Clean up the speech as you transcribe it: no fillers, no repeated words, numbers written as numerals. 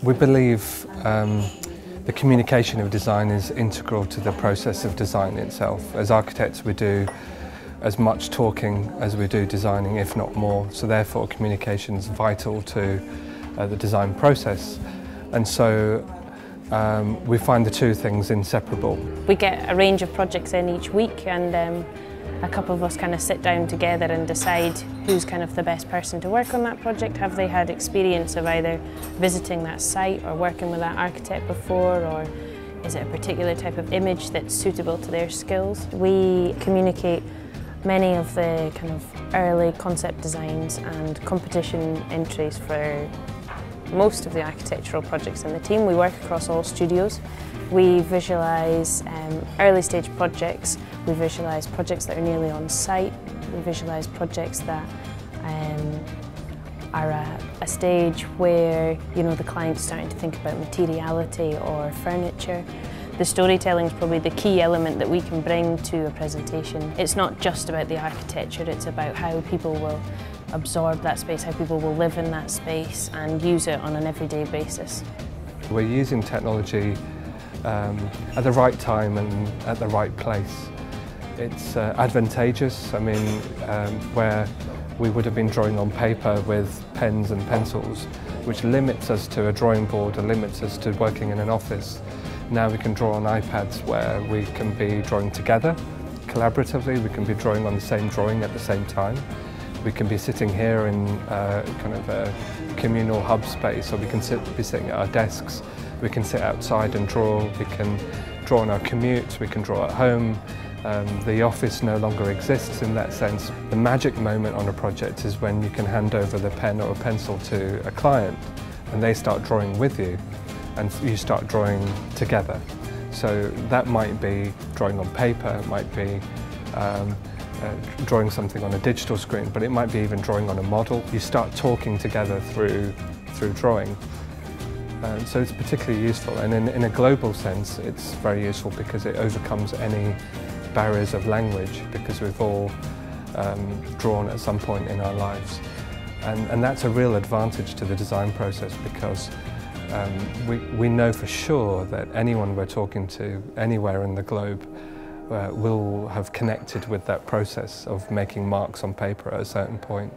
We believe the communication of design is integral to the process of design itself. As architects, we do as much talking as we do designing, if not more, so therefore communication is vital to the design process. And so we find the two things inseparable. We get a range of projects in each week, and a couple of us kind of sit down together and decide who's kind of the best person to work on that project. Have they had experience of either visiting that site or working with that architect before, or is it a particular type of image that's suitable to their skills? We communicate many of the kind of early concept designs and competition entries for most of the architectural projects in the team. We work across all studios. We visualise early stage projects, we visualise projects that are nearly on site, we visualise projects that are at a stage where the client's starting to think about materiality or furniture. The storytelling is probably the key element that we can bring to a presentation. It's not just about the architecture, it's about how people will absorb that space, how people will live in that space and use it on an everyday basis. We're using technology at the right time and at the right place. It's advantageous, where we would have been drawing on paper with pens and pencils, which limits us to a drawing board or limits us to working in an office. Now we can draw on iPads where we can be drawing together, collaboratively, we can be drawing on the same drawing at the same time. We can be sitting here in kind of a communal hub space, or we can be sitting at our desks. We can sit outside and draw, we can draw on our commute, we can draw at home. The office no longer exists in that sense. The magic moment on a project is when you can hand over the pen or a pencil to a client and they start drawing with you and you start drawing together. So that might be drawing on paper, it might be drawing something on a digital screen, but it might be even drawing on a model. You start talking together through drawing. So it's particularly useful, and in a global sense it's very useful because it overcomes any barriers of language, because we've all drawn at some point in our lives. And that's a real advantage to the design process, because we know for sure that anyone we're talking to anywhere in the globe will have connected with that process of making marks on paper at a certain point.